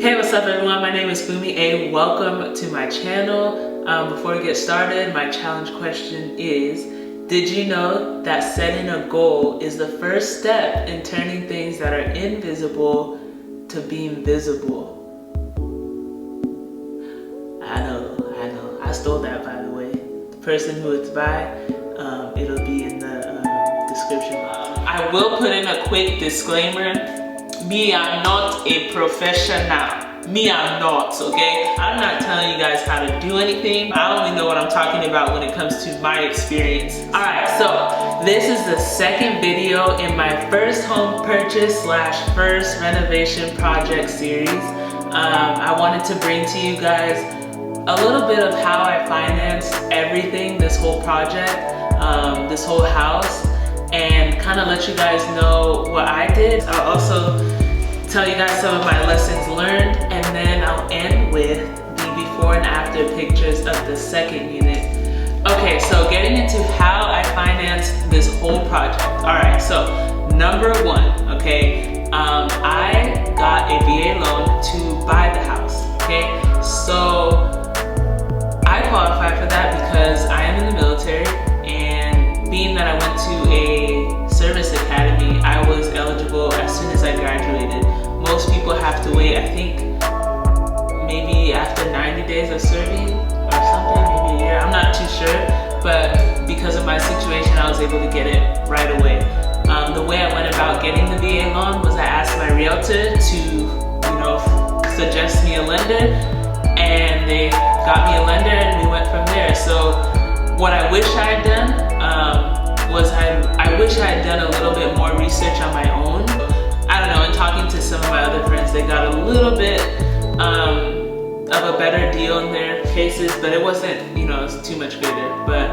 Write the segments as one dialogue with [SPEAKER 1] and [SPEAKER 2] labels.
[SPEAKER 1] Hey, what's up everyone? My name is Fumi A. Welcome to my channel. Before we get started, my challenge question is, did you know that setting a goal is the first step in turning things that are invisible to being visible? I know. I stole that, by the way. The person who it's by, it'll be in the description. I will put in a quick disclaimer. Me, I'm not a professional. Me, I'm not, okay? I'm not telling you guys how to do anything. I only know what I'm talking about when it comes to my experience. Alright, so this is the second video in my first home purchase / first renovation project series. I wanted to bring to you guys a little bit of how I financed everything, this whole project, this whole house, and kind of let you guys know what I did. I'll also tell you guys some of my lessons learned, and then I'll end with the before and after pictures of the second unit. Okay, so getting into how I financed this whole project. Alright, so number one, okay, I got a VA loan to buy the house, okay? So I qualify for that because I am in the military, and being that I went to a service academy, I was eligible as soon as I graduated. Most people have to wait, I think, maybe after 90 days of serving or something, maybe a year, I'm not too sure, but because of my situation, I was able to get it right away. The way I went about getting the VA loan was I asked my realtor to, suggest me a lender, and they got me a lender, and we went from there. So what I wish I had done was I wish I had done a little bit more research on my own. I don't know, in talking to some of my other friends, they got a little bit of a better deal in their cases, but it wasn't, it's too much greater. But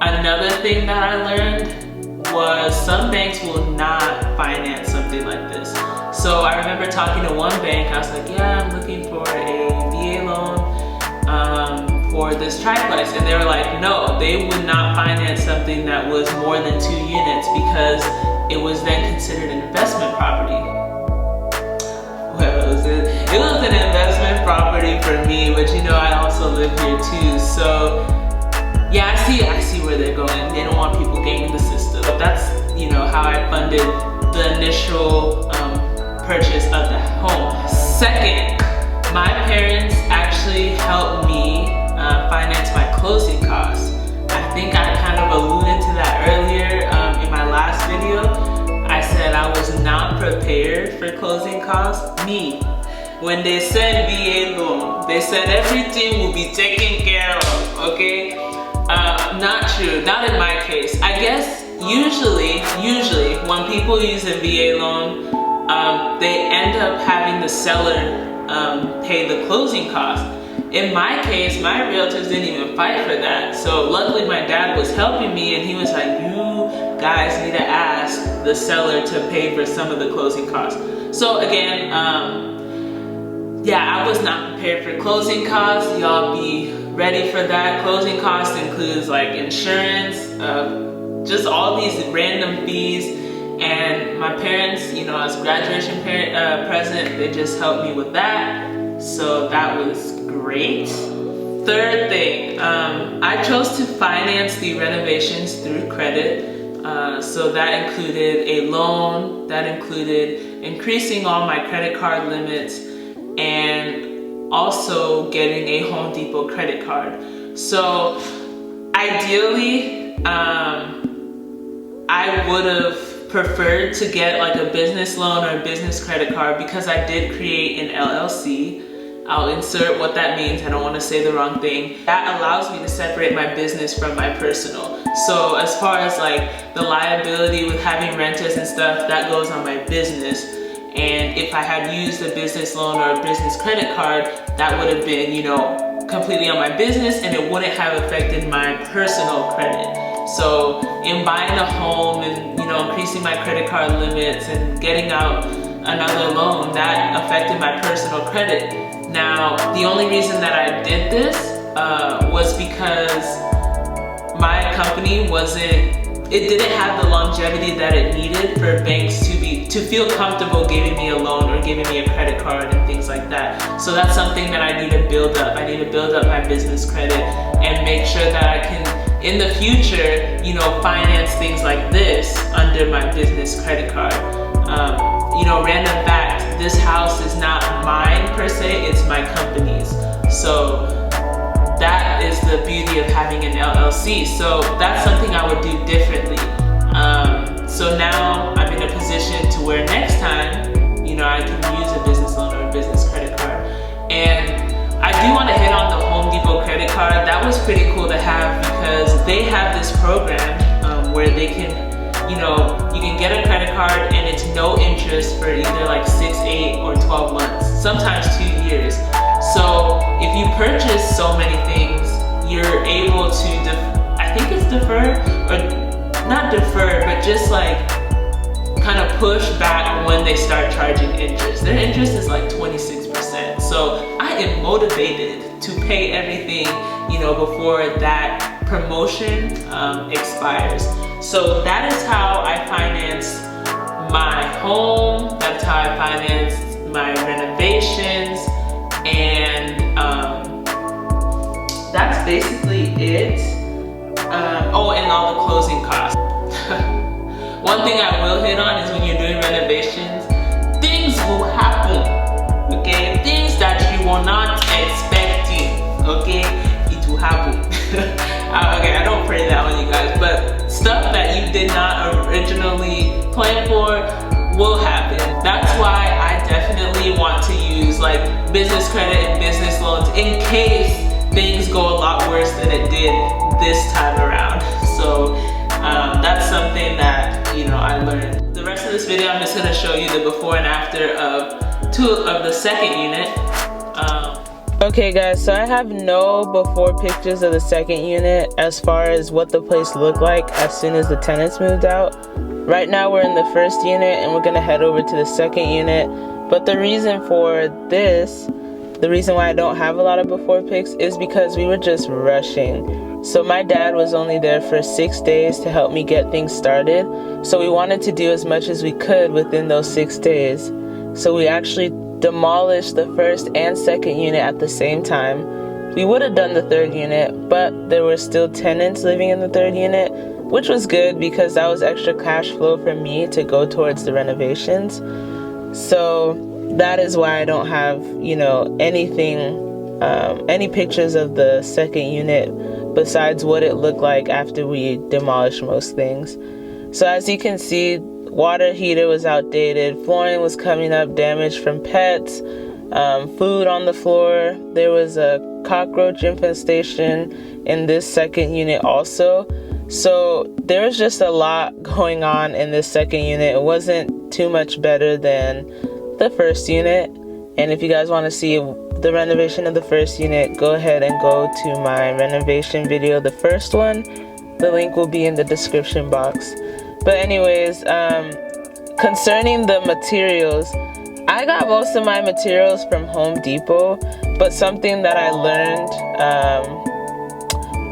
[SPEAKER 1] another thing that I learned was some banks will not finance something like this. So I remember talking to one bank, I was like, yeah, I'm looking for a VA loan for this triplex, and they were like, no, they would not finance something that was more than 2 units because it was then considered an investment property. Well, it was an investment property for me, but I also live here too. So yeah, I see where they're going. They don't want people gaming the system. But that's how I funded the initial purchase of the home. Second, my parents actually helped me finance my closing costs. I think I kind of alluded to that earlier in my last video. I said I was not prepared for closing costs. When they said VA loan, they said everything will be taken care of, okay? Not true, not in my case. I guess usually when people use a VA loan, they end up having the seller pay the closing costs. In my case, my realtors didn't even fight for that. So luckily my dad was helping me, and he was like, you guys need to ask the seller to pay for some of the closing costs. So again, yeah, I was not prepared for closing costs. Y'all be ready for that. Closing costs includes like insurance, just all these random fees. And my parents, as graduation present, they just helped me with that. So that was great. Third thing, I chose to finance the renovations through credit. So that included a loan, that included increasing all my credit card limits, and also getting a Home Depot credit card. So ideally, I would have preferred to get like a business loan or a business credit card because I did create an LLC. I'll insert what that means, I don't want to say the wrong thing. That allows me to separate my business from my personal. So as far as like the liability with having renters and stuff, that goes on my business. And if I had used a business loan or a business credit card, that would have been, completely on my business, and it wouldn't have affected my personal credit. So in buying a home and, increasing my credit card limits and getting out another loan, that affected my personal credit. Now, the only reason that I did this was because my company didn't have the longevity that it needed for banks to to feel comfortable giving me a loan or giving me a credit card and things like that. So that's something that I need to build up. I need to build up my business credit and make sure that I can, in the future, you know, finance things like this under my business credit card. You know, random fact, this house is not mine per se, it's my company's. So that is the beauty of having an LLC. So that's something I would do differently. So now I'm in a position to where next time, you know, I can use a business loan or a business credit card. And I do want to hit on the Home Depot credit card. That was pretty cool to have because they have this program where they can, you know, you can get a credit card and it's no interest for either like 6, 8, or 12 months, sometimes 2 years. So if you purchase so many things, you're able to, I think it's defer, or not defer, but just like kind of push back when they start charging interest. Their interest is like 26%. So I am motivated to pay everything, you know, before that promotion expires. So that is how I finance my home. That's how I finance my renovations. And that's basically it. Oh, and all the closing costs. One thing I will hit on is when you're doing renovations, things will happen, okay? Things that you were not expecting, okay? It will happen. Okay, I don't pray that on you guys, but stuff that you did not originally plan for will happen. That's why I definitely want to use like business credit and business loans in case things go a lot worse than it did this time around. So that's something that, you know, I learned. The rest of this video, I'm just gonna show you the before and after of the second unit. Okay guys, so I have no before pictures of the second unit as far as what the place looked like as soon as the tenants moved out. Right now we're in the first unit and we're gonna head over to the second unit. But the reason for this, the reason why I don't have a lot of before pics is because we were just rushing. So my dad was only there for 6 days to help me get things started. So we wanted to do as much as we could within those 6 days. So we actually demolished the first and second unit at the same time. We would have done the third unit, but there were still tenants living in the third unit, which was good because that was extra cash flow for me to go towards the renovations. So that is why I don't have, you know, anything, any pictures of the second unit besides what it looked like after we demolished most things. So as you can see, water heater was outdated, flooring was coming up damaged from pets, food on the floor. There was a cockroach infestation in this second unit also. So there was just a lot going on in this second unit. It wasn't too much better than the first unit. And if you guys want to see the renovation of the first unit, go ahead and go to my renovation video, the first one. The link will be in the description box. But anyways, concerning the materials, I got most of my materials from Home Depot, but something that I learned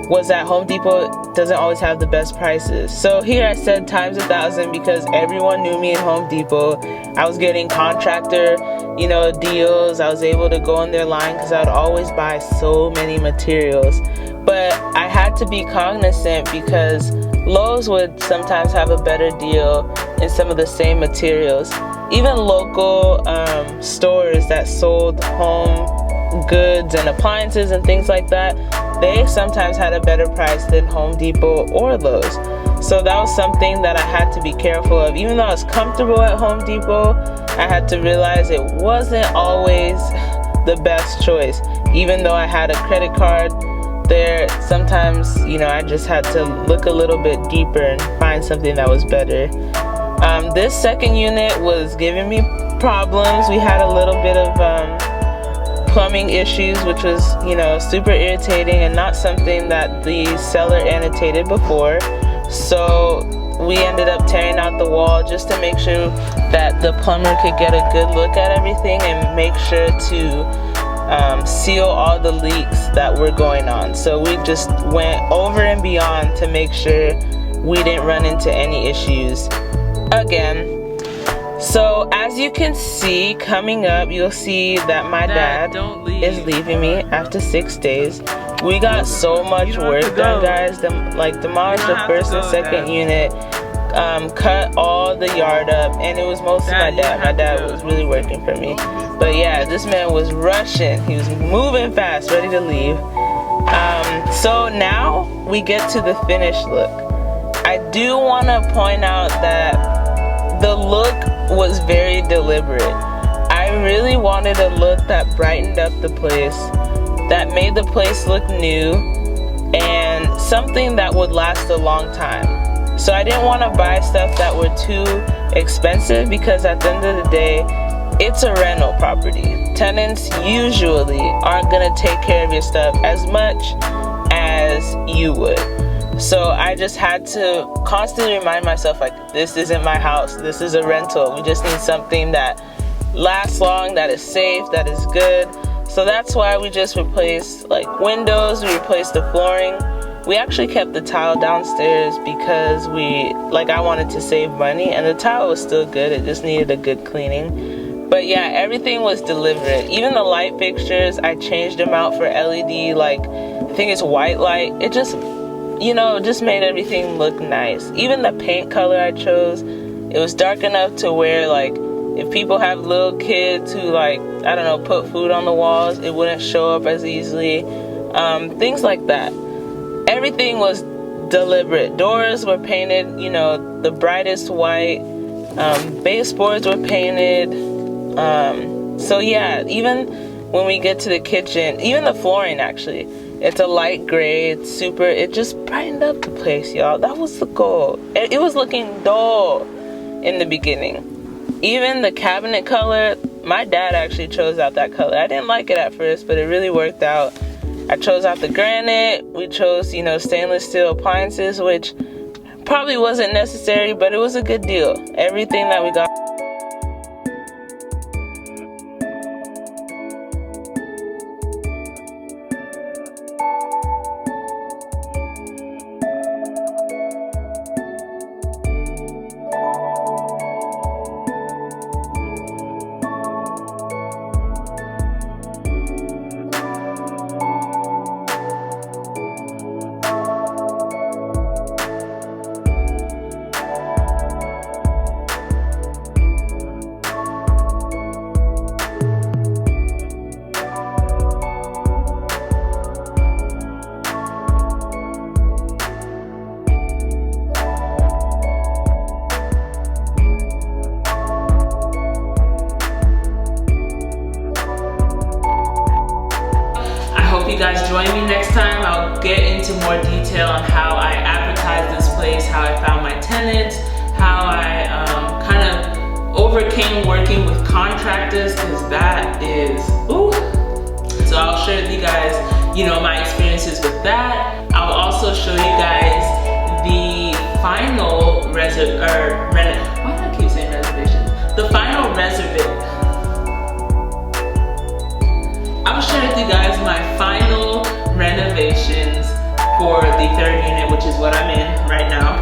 [SPEAKER 1] was that Home Depot doesn't always have the best prices. So here I said times 1,000 because everyone knew me in Home Depot. I was getting contractor, you know, deals. I was able to go on their line because I would always buy so many materials. But I had to be cognizant because Lowe's would sometimes have a better deal in some of the same materials. Even local stores that sold home goods and appliances and things like that, they sometimes had a better price than Home Depot or Lowe's. So that was something that I had to be careful of. Even though I was comfortable at Home Depot, I had to realize it wasn't always the best choice. Even though I had a credit card there, sometimes, you know, I just had to look a little bit deeper and find something that was better. This second unit was giving me problems. We had a little bit of plumbing issues, which was, you know, super irritating and not something that the seller annotated before. So we ended up tearing out the wall just to make sure that the plumber could get a good look at everything and make sure to seal all the leaks that were going on. So we just went over and beyond to make sure we didn't run into any issues again. So as you can see, coming up, you'll see that my dad is leaving me after 6 days. We got so much work done, guys. Demolished the first and second unit, cut all the yard up, and it was mostly my dad. My dad was really working for me. But yeah, this man was rushing. He was moving fast, ready to leave. So now we get to the finished look. I do want to point out that the look was very deliberate. I really wanted a look that brightened up the place, that made the place look new, and something that would last a long time. So I didn't want to buy stuff that were too expensive, because at the end of the day, it's a rental property. Tenants usually aren't going to take care of your stuff as much as you would. So I just had to constantly remind myself, like, this isn't my house, this is a rental. We just need something that lasts long, that is safe, that is good. So that's why we just replaced like windows, we replaced the flooring. We actually kept the tile downstairs because I wanted to save money, and the tile was still good, it just needed a good cleaning. But yeah, everything was deliberate. Even the light fixtures, I changed them out for LED, like I think it's white light. It just, you know, just made everything look nice. Even the paint color I chose, it was dark enough to where, like, if people have little kids who, like, I don't know, put food on the walls, it wouldn't show up as easily. Things like that. Everything was deliberate. Doors were painted, you know, the brightest white. Baseboards were painted. So yeah, even when we get to the kitchen, even the flooring actually, it's a light gray, it just brightened up the place, y'all. That was the goal. It was looking dull in the beginning. Even the cabinet color, my dad actually chose out that color. I didn't like it at first, but it really worked out. I chose out the granite. We chose, you know, stainless steel appliances, which probably wasn't necessary, but it was a good deal. Everything that we got.
[SPEAKER 2] You guys join me next time. I'll get into more detail on how I advertised this place, how I found my tenants, how I kind of overcame working with contractors, because that is, ooh. So I'll share with you guys, you know, my experiences with that. I'll also show you guys the final why do I keep saying reservation? The final reservation. I'll share with you guys my final renovations for the 3rd unit, which is what I'm in right now.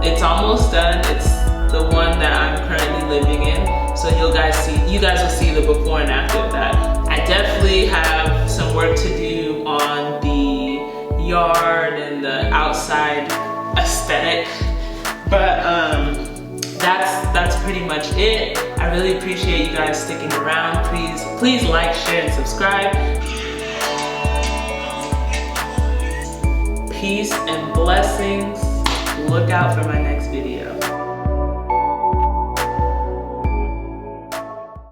[SPEAKER 2] It's almost done. It's the one that I'm currently living in. So you guys will see the before and after of that. I definitely have some work to do on the yard and the outside aesthetic, but that's pretty much it. I really appreciate you guys sticking around. Please like, share, and subscribe. Peace and blessings. Look out for my next video.